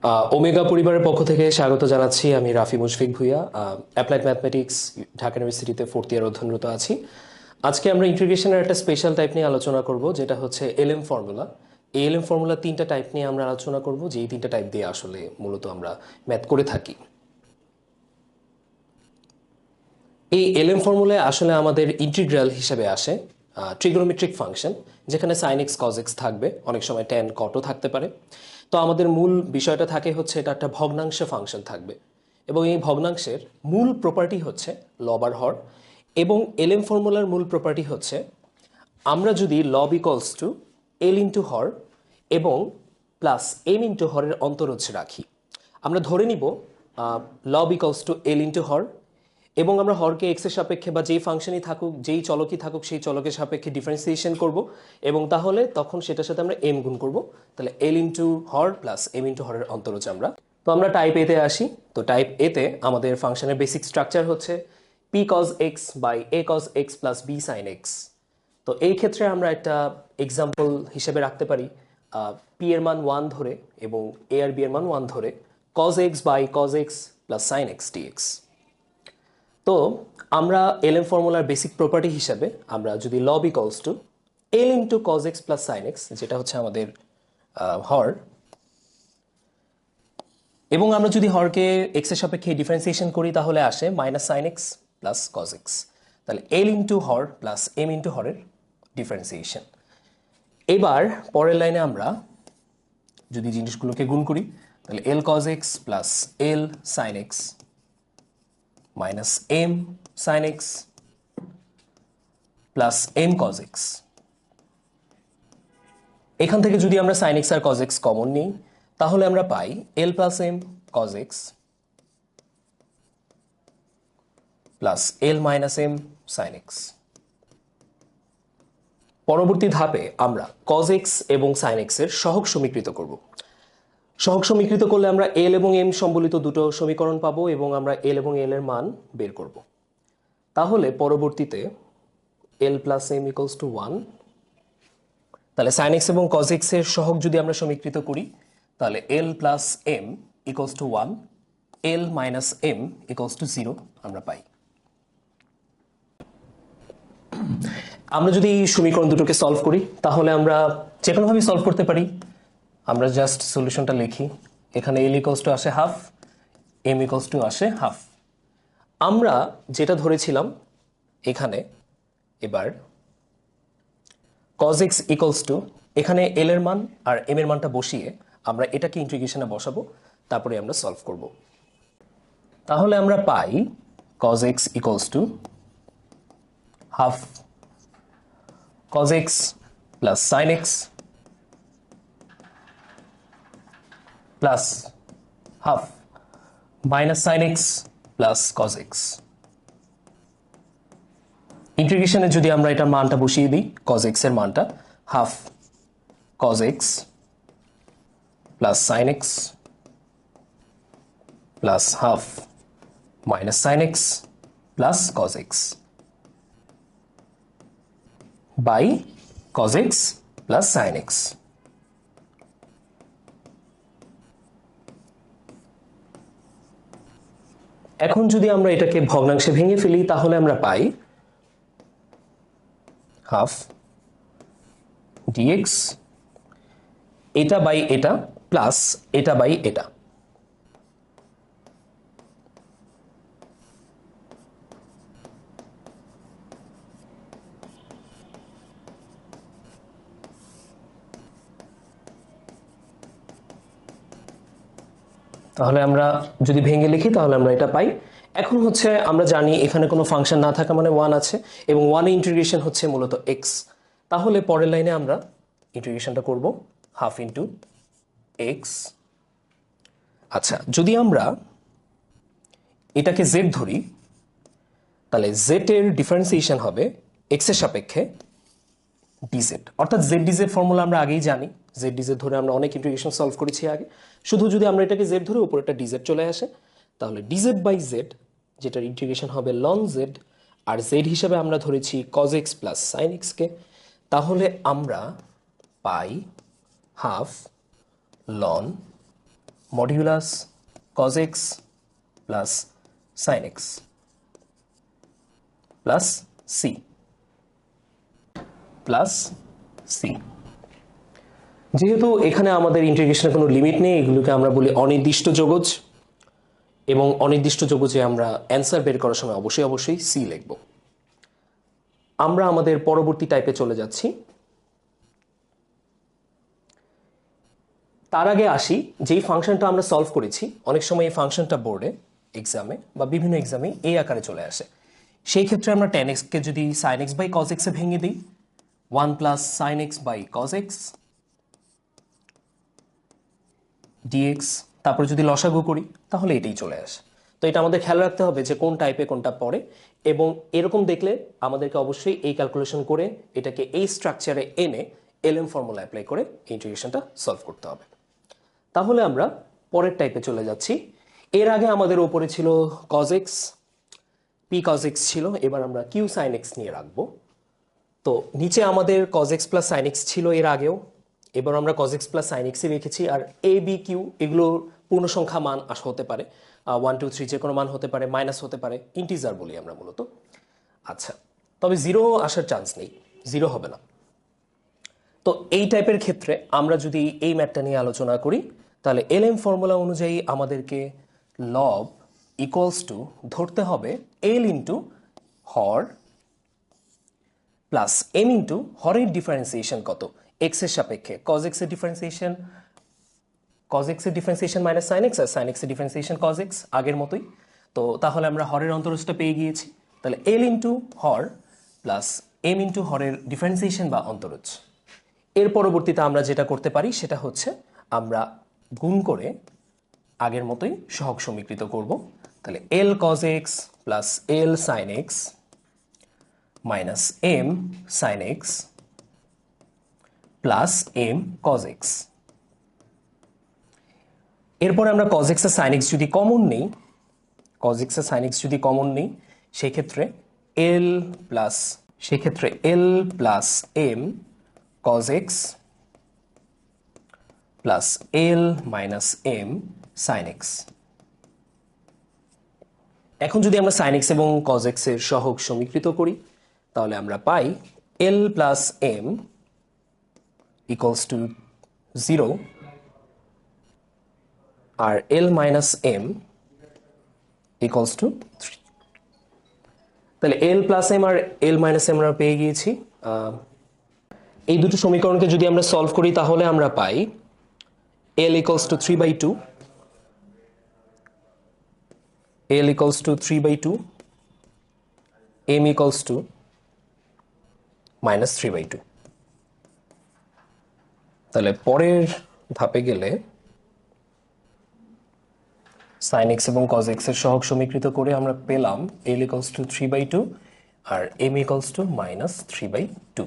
Omega পরিবারের পক্ষ থেকে স্বাগত জানাচ্ছি। আমি রাফি মুশফিক ভুইয়া, অ্যাপ্লাইড ম্যাথমেটিক্স ঢাকা ইউনিভার্সিটিতে 4th ইয়ার অধ্যয়নরত আছি। আজকে আমরা ইন্টিগ্রেশনের একটা স্পেশাল টাইপ নিয়ে আলোচনা করব, যেটা হচ্ছে এলএম ফর্মুলা। এই এলএম ফর্মুলা 3টা টাইপ নিয়ে আমরা আলোচনা করব, যে এই 3টা টাইপ দিয়ে আসলে মূলত আমরা ম্যাথ করে থাকি। এই এলএম ফর্মুলায় আসলে আমাদের ইন্টিগ্রাল হিসেবে আসে ট্রিগোনোমেট্রিক ফাংশন, যেখানে সাইন এক্স কজ এক্স থাকবে, অনেক সময় ট্যান কটও থাকতে পারে। তো আমাদের মূল বিষয়টা থাকে হচ্ছে এটা একটা ভগ্নাংশ ফাংশন থাকবে, এবং এই ভগ্নাংশের মূল প্রপার্টি হচ্ছে লব আর হর। এবং এলএম ফর্মুলার মূল প্রপার্টি হচ্ছে আমরা যদি লব ইকলস টু এল ইন্টু হর এবং প্লাস এম ইন্টু হরের অন্তরজ রাখি, আমরা ধরে নিব লব ইকলস টু এল ইন্টু হর, এবং আমরা হরকে এক্সের সাপেক্ষে বা যেই ফাংশনই থাকুক, যেই চলকই থাকুক, সেই চলকের সাপেক্ষে ডিফারেন্সিয়েশন করব, এবং তাহলে তখন সেটার সাথে আমরা এম গুণ করব। তাহলে এল ইন্টু হর প্লাস এম ইন্টু হরের অন্তরজ আমরা। তো আমরা টাইপ এতে আসি। তো টাইপ এতে আমাদের ফাংশনের বেসিক স্ট্রাকচার হচ্ছে P cos x by A cos x plus B sin x. তো এই ক্ষেত্রে আমরা একটা এক্সাম্পল হিসেবে রাখতে পারি পি এর মান 1 ধরে এবং এ আর বি এর মান 1 ধরে cos x by cos x plus sign x dx. তো আমরা এলএম ফর্মুলার বেসিক প্রপার্টি হিসাবে আমরা যদি লব equals to L into cos x plus sine x, যেটা হচ্ছে আমাদের হর, এবং আমরা যদি হরকে এক্স এর সাপেক্ষে ডিফারেন্সিয়েশন করি, তাহলে আসে minus sine X plus cos X. তাহলে এল ইন্টু হর প্লাস এম ইন্টু হরের ডিফারেন্সিয়েশন। এবার পরের লাইনে আমরা যদি জিনিসগুলোকে গুণ করি, তাহলে L cos x plus L sine X minus M sine X plus M cos X. এখান থেকে যদি আমরা সাইন এক্স আর কজ এক্স কমন নিই, তাহলে আমরা পাই L plus M cos x plus L minus M sine X. পরবর্তী ধাপে আমরা কজ এক্স এবং সাইন এক্স এর সহগ সমীকৃত করব। সহগ সমীকৃত করলে আমরা এল এবং এম সম্বলিত দুটো সমীকরণ পাবো, এবং আমরা এল এবং এল এর মান বের করব। তাহলে পরবর্তীতে L plus M equals to 1। তাহলে সাইন এক্স এবং কজ এক্স এর সহগ যদি আমরা সমীকৃত করি, তাহলে L plus M equals to 1, L minus M equals to 0 আমরা পাই। আমরা যদি এই সমীকরণ দুটোকে সলভ করি, তাহলে আমরা যে কোনোভাবে সলভ করতে পারি। আমরা জাস্ট সলিউশনটা লিখি। এখানে এল ইকুয়ালস টু আসে হাফ, এম ইকুয়ালস টু আসে হাফ। আমরা যেটা ধরেছিলাম এখানে, এবার cos x ইকুয়ালস টু, এখানে এল এর মান আর এম এর মানটা বসিয়ে আমরা এটাকে ইন্টিগ্রেশনে বসাবো, তারপরে আমরা সলভ করব। তাহলে আমরা পাই cos x equals to half cos x plus sin x plus half minus sin x plus cos x। ইন্টিগ্রেশনে যদি আমরা এটার মানটা বসিয়ে দিই, cos x এর মানটা half cos x plus sin x plus half minus sin x plus cos x by cos x plus sin x। এখন যদি আমরা এটাকে ভগ্নাংশে ভেঙে ফেলি, তাহলে আমরা পাই হাফ dx, এটা বাই এটা প্লাস এটা বাই এটা। তাহলে আমরা যদি ভেঙে লিখি, তাহলে আমরা এটা পাই। এখন হচ্ছে আমরা জানি এখানে কোনো ফাংশন না থাকা মানে 1 আছে, এবং 1 এ ইন্টিগ্রেশন হচ্ছে মূলত x। তাহলে পরের লাইনে আমরা ইন্টিগ্রেশনটা করব হাফ ইন্টু এক্স। আচ্ছা, যদি আমরা এটাকে z ধরি, তাহলে z এর ডিফারেন্সিয়েশন হবে x এর সাপেক্ষে dz, অর্থাৎ z dz ফর্মুলা আমরা আগেই জানি। z dz ধরে আমরা অনেক ইন্টিগ্রেশন সলভ করেছি আগে। শুধু যদি আমরা এটাকে z ধরে উপরে একটা dz চলে আসে, তাহলে dz বাই z, যেটার ইন্টিগ্রেশন হবে ln z, আর z হিসাবে আমরা ধরেছি cos x plus sin x কে। তাহলে আমরা পাই half ln modulus cos x plus sin x plus c plus c। যেহেতু এখানে আমাদের ইন্টিগ্রেশনের কোনো লিমিট নেই, এগুলোকে আমরা বলি অনির্দিষ্ট যোগজ, এবং অনির্দিষ্ট যোগজে আমরা অ্যান্সার বের করার সময় অবশ্যই c লিখব। আমরা আমাদের পরবর্তী টাইপে চলে যাচ্ছি। তার আগে আসি, যেই ফাংশনটা আমরা সলভ করেছি, অনেক সময় এই ফাংশনটা বোর্ডে এক্সামে বা বিভিন্ন এক্সামে এই আকারে চলে আসে। সেই ক্ষেত্রে আমরা tan x কে যদি sin x by cos x এ ভেঙে দিই, 1 plus sin x by cos x dx, তারপর যদি লসাগু করি তাহলে এটাই চলে আসে। তো এটা আমাদের খেয়াল রাখতে হবে যে কোন টাইপে কোনটা পড়ে, এবং এরকম দেখলে আমাদেরকে অবশ্যই এই ক্যালকুলেশন করে এটাকে এই স্ট্রাকচারে এনে এলএম ফর্মুলা অ্যাপ্লাই করে ইন্টিগ্রেশনটা সলভ করতে হবে। তাহলে আমরা পরের টাইপে চলে যাচ্ছি। এর আগে আমাদের উপরে ছিল cos x, p cos x ছিল, এবার আমরা q sin x নিয়ে রাখবো। তো নিচে আমাদের cos x plus sin x ছিল এর আগেও, এবার আমরা cos x plus sin x রেখেছি। আর a b q এগুলো পূর্ণ সংখ্যা মান হতে পারে, 1 2 3 যে কোনো মান হতে পারে, মাইনাস হতে পারে, ইন্টিজার বলি আমরা মূলত। আচ্ছা, তবে জিরো আসার চান্স নেই, জিরো হবে না। তো এই টাইপের ক্ষেত্রে আমরা যদি এই ম্যাথটা নিয়ে আলোচনা করি, তাহলে এলএম ফর্মুলা অনুযায়ী আমাদেরকে লব ইকুয়ালস টু ধরতে হবে এল ইন্টু হর প্লাস এম ইন্টু হরের ডিফারেন্সিয়েশন কত, এক্স এর সাপেক্ষে cos x এর ডিফারেন্সিয়েশন, cos x এর ডিফারেন্সিয়েশন মাইনাস sin x, আর sin x এর ডিফারেন্সিয়েশন cos x আগের মতোই। তো তাহলে আমরা হরের অন্তরজটা পেয়ে গিয়েছি। তাহলে এল ইন্টু হর প্লাস এম ইন্টু হরের ডিফারেন্সিয়েশন বা অন্তরজ। এর পরবর্তীতে আমরা যেটা করতে পারি সেটা হচ্ছে আমরা গুণ করে আগের মতোই সহগ সমীকৃত করব। তাহলে L cos x plus L sin x minus M sin x plus M cos x। এরপরে আমরা cos x আর sin x যদি কমন নেই, cos x আর sin x যদি কমন নেই, সেক্ষেত্রে L plus M cos x plus L minus M sin x। এখন যদি আমরা sin x এবং cos x এর সহগ সমীকৃত করি, তাহলে আমরা পাই L plus M equals to 0 আর L minus M equals to 3। তাহলে এল প্লাস এম আর এল মাইনাস এম আমরা পেয়ে গিয়েছি। এই দুটো সমীকরণকে যদি আমরা সলভ করি তাহলে আমরা পাই L equals to 3/2, L equals to 3/2, M equals to minus 3/2। তাহলে পরের ধাপে গেলে sin x এবং cos x এর সহগ সমীকৃত করে আমরা পেলাম L equals to 3/2 R M equals to minus 3/2।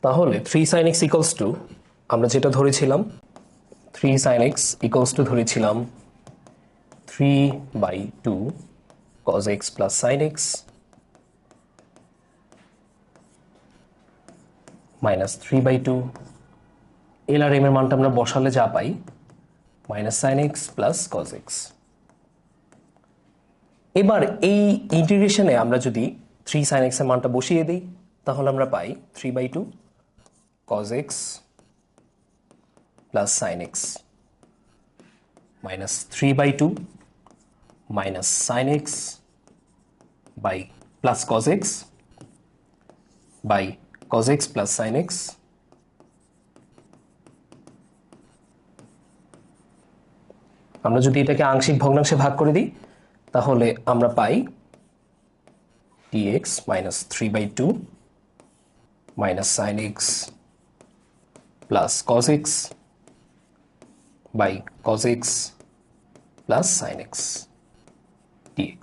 তাহলে 3 sin x equals to আমরা যেটা ধরেছিলাম 3 sin x equals to ধরেছিলাম 3/2 cos x plus sin x minus 3/2 L আর M এর মানটা আমরা বসালে যা পাই minus sin x plus cos x। এবার এই ইন্টিগ্রেশনে আমরা যদি 3 sin x এর মানটা বসিয়ে দিই তাহলে আমরা পাই 3/2 cos x plus sin x minus 3/2 minus sin x by plus cos x by cos x plus sin x আমরা যদি এটাকে আংশিক ভগ্নাংশে ভাগ করে দিই তাহলে আমরা পাই dx minus 3/2 minus sin x plus cos x by cos x plus sin x dx।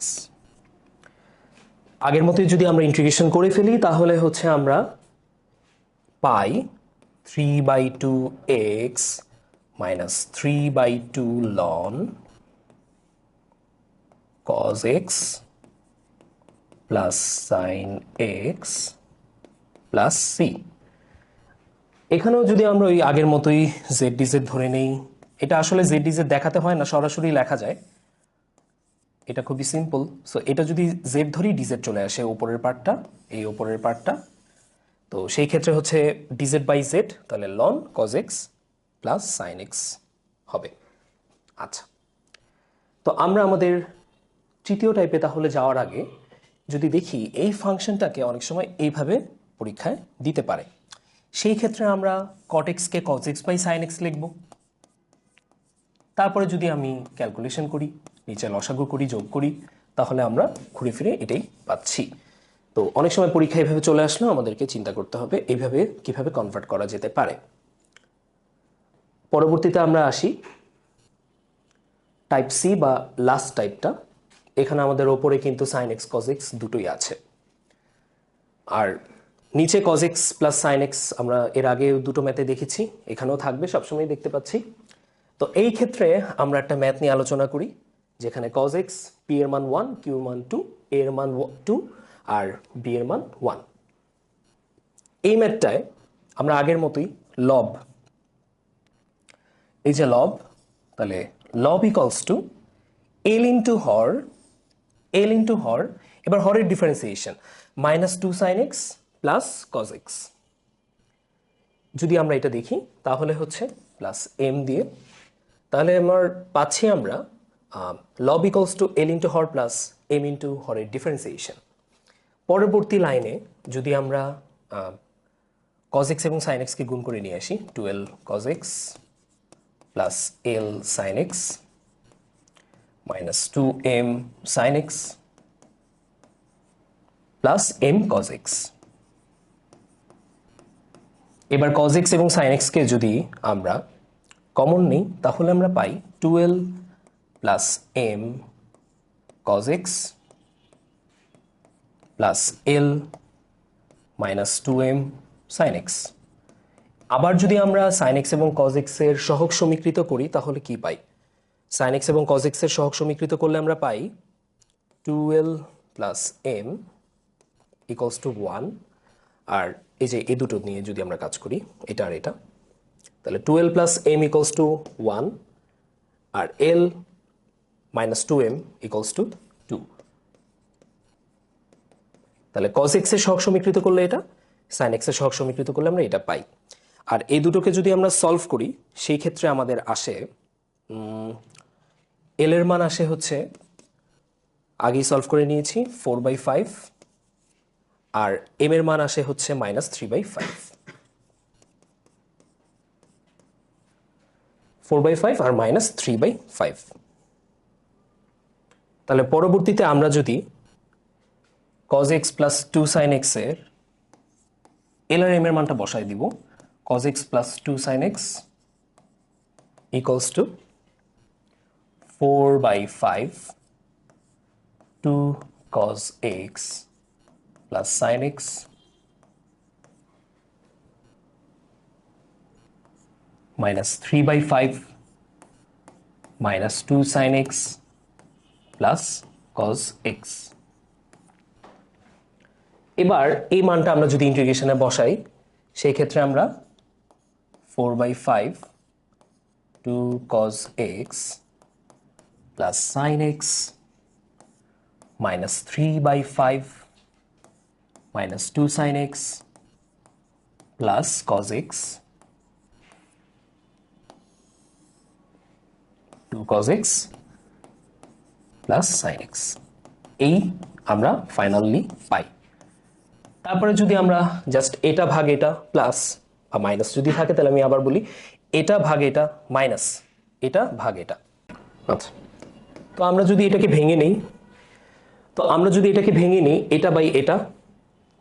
আগের মতোই যদি আমরা ইন্টিগ্রেশন করে ফেলি তাহলে হচ্ছে আমরা পাই 3/2x minus 3/2 ln cos x plus sin x plus c। এখানেও যদি আমরা ওই আগের মতোই জেড ডিজেড ধরে নেই, এটা আসলে জেড ডিজেড দেখাতে হয় না, সরাসরি লেখা যায়, এটা খুবই সিম্পল। সো এটা যদি জেড ধরি ডিজেড চলে আসে উপরের পার্টটা, এই উপরের পার্টটা, তো সেই ক্ষেত্রে হচ্ছে ডিজেড বাই জেড, তাহলে loan cos x plus sine x হবে। আচ্ছা, তো আমরা আমাদের তৃতীয় টাইপে তাহলে যাওয়ার আগে যদি দেখি এই ফাংশনটাকে অনেক সময় এইভাবে পরীক্ষায় দিতে পারে, সেই ক্ষেত্রে আমরা কট এক্সকে cos x by sine X লিখব। তারপরে যদি আমি ক্যালকুলেশন করি, নিচে লসাগু করি, যোগ করি, তাহলে আমরা ঘুরে ফিরে এটাই পাচ্ছি। তো অনেক সময় পরীক্ষা এভাবে চলে আসলেও আমাদেরকে চিন্তা করতে হবে এইভাবে কিভাবে কনভার্ট করা যেতে পারে। পরবর্তীতে আমরা আসি টাইপ সি বা লাস্ট টাইপটা। এখানে আমাদের ওপরে কিন্তু সাইন এক্স কজ এক্স দুটোই আছে, আর নিচে cos x plus sine x আমরা এর আগে দুটো ম্যাথে দেখেছি, এখানেও থাকবে, সবসময় দেখতে পাচ্ছি। তো এই ক্ষেত্রে আমরা একটা ম্যাথ নিয়ে আলোচনা করি, যেখানে কজ এক্স পি এর মান 1, কিউ এর মান 2, এ এর মান 2 আর বি এর মান 1। এই ম্যাথটায় আমরা আগের মতোই লব, এই যে লব, তাহলে লব ইকুয়ালস টু এল ইন্টু হর, এল ইন্টু হর, এবার হরের differentiation -2 sine X plus cos X. যদি আমরা এটা দেখি তাহলে হচ্ছে প্লাস এম দিয়ে, তাহলে আমার পাচ্ছি আমরা লব ইকুয়ালস টু এল ইন্টু হর প্লাস এম ইন্টু হরের ডিফারেন্সিয়েশন। পরবর্তী লাইনে যদি আমরা কজ এক্স এবং সাইন এক্সকে গুণ করে নিয়ে আসি, 12 cos x plus L sine X -2m sine X plus M cos X. এবার কজ এক্স এবং সাইন এক্সকে যদি আমরা কমন নিই তাহলে আমরা পাই 12 plus M cos x plus L -2m sine X. আবার যদি আমরা সাইন এক্স এবং কজ এক্স এর সহগ সমীকৃত করি তাহলে কি পাই? সাইন এক্স এবং কজ এক্স এর সহগ সমীকৃত করলে আমরা পাই 12 প্লাস এম ইকুয়ালস টু 1, আর এই যে এই দুটো নিয়ে যদি আমরা কাজ করি, এটা আর এটা, তাহলে 12 প্লাস এম ইকুয়ালস টু 1 আর এল -2m ইকুয়ালস টু 2। তাহলে কজ এক্স এর সহগ সমীকৃত করলে এটা, সাইন এক্স এর সহগ সমীকৃত করলে আমরা এটা পাই। আর এই দুটোকে যদি আমরা সলভ করি সেই ক্ষেত্রে আমাদের আসে এল এর মান আসে হচ্ছে, আগেই সলভ করে নিয়েছি, 4/5, আর এম এর মান আসে হচ্ছে -3/5। 4/5 আর -3/5। তাহলে পরবর্তীতে আমরা যদি cos x plus 2 sin x এর এল আর এম এর মানটা বসাই দিব, cos x plus 2 sin x equals to 4/5 2 cos x plus sin x -3/5 -2 sin x plus cos x। এবার এই মানটা আমরা যদি ইন্টিগ্রেশনে বসাই সেই ক্ষেত্রে আমরা 4/5 2 cos x plus sin x -3/5 -2 sin x plus cos x 2 cos x plus sin x, এই আমরা ফাইনালি পাই। তারপরে যদি আমরা জাস্ট এটা ভাগ এটা প্লাস বা মাইনাস যদি থাকে তাহলে আমি আবার বলি এটা ভাগ এটা মাইনাস এটা ভাগ এটা। আচ্ছা, তো আমরা যদি এটাকে ভেঙে নেই, এটা বাই এটা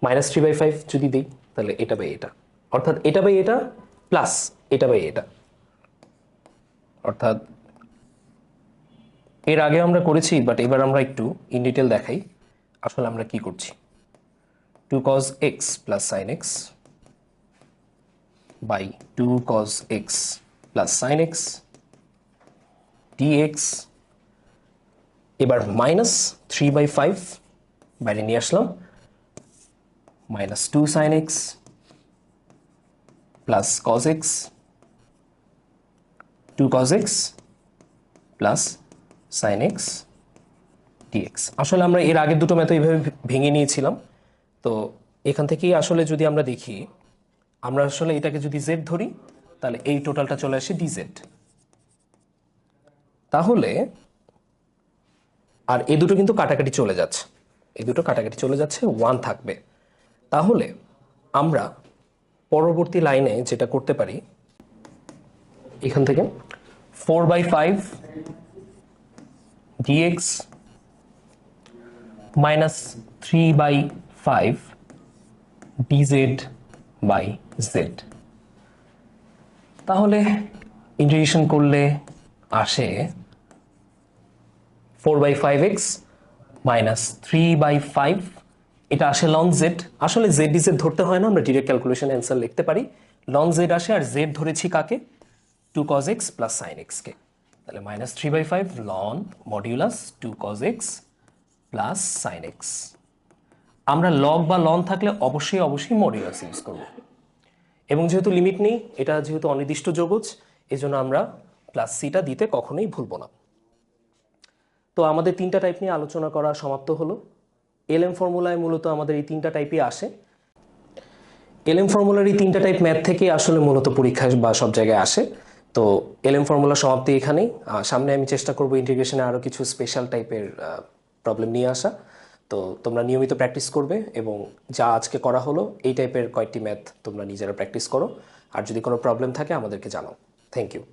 -3/5 যদি দিই তাহলে এটা বাই এটা, অর্থাৎ এটা বাই এটা প্লাস এটা বাই এটা, অর্থাৎ এর আগে আমরা করেছি বাট এবার আমরা একটু ইন ডিটেল দেখাই আসলে আমরা কি করছি। 2 cos x plus sin x by 2 cos x plus sin x dx, এবার -3/5 বাইরে নিয়ে আসলাম, -2 sin x plus cos x 2 cos x plus sign x dx. আসলে আমরা এর আগের দুটো ম্যাথ এইভাবে ভেঙে নিয়েছিলাম। তো এখান থেকেই আসলে যদি আমরা দেখি, আমরা আসলে এটাকে যদি জেড ধরি তাহলে এই টোটালটা চলে আসে ডিজেড। তাহলে আর এই দুটো কিন্তু কাটাকাটি চলে যাচ্ছে, এই দুটো কাটাকাটি চলে যাচ্ছে, 1 থাকবে। তাহলে আমরা পরবর্তী লাইনে যেটা করতে পারি, এখান থেকে 4/5 dx minus 3/5 dz by z. তাহলে ইন্টিগ্রেশন করলে আসে 4/5x মাইনাস 3/5, এটা আসে লন জেড। আসলে জেড ডিজেড ধরতে হয় না, আমরা ডিরেক্ট ক্যালকুলেশন অ্যান্সার লিখতে পারি। লন জেড আসে, আর জেড ধরেছি কাকে? 2 cos x plus sign X কে। তাহলে মাইনাস 3/5 লন modulus 2 cos x plus sine x. আমরা লগ বা লন থাকলে অবশ্যই মডিউলাস ইউজ করব। এবং যেহেতু লিমিট নেই, এটা যেহেতু অনির্দিষ্ট যৌগজ, এজন্য আমরা প্লাস সিটা দিতে কখনোই ভুলবো না। তো আমাদের তিনটা টাইপ নিয়ে আলোচনা করা সমাপ্ত হলো। এলএম ফর্মুলায় মূলত আমাদের এই তিনটা টাইপই আসে। এলএম ফর্মুলার এই তিনটা টাইপ ম্যাথ থেকে আসলে মূলত পরীক্ষা বা সব জায়গায় আসে। তো এলএম ফর্মুলা সমাপ্তি এখানেই। সামনে আমি চেষ্টা করব ইন্টিগ্রেশনে আরও কিছু স্পেশাল টাইপের প্রবলেম নিয়ে আসা। তো তোমরা নিয়মিত প্র্যাকটিস করবে, এবং যা আজকে করা হলো এই টাইপের কয়েকটি ম্যাথ তোমরা নিজেরা প্র্যাকটিস করো। আর যদি কোনো প্রবলেম থাকে আমাদেরকে জানাও। Thank you.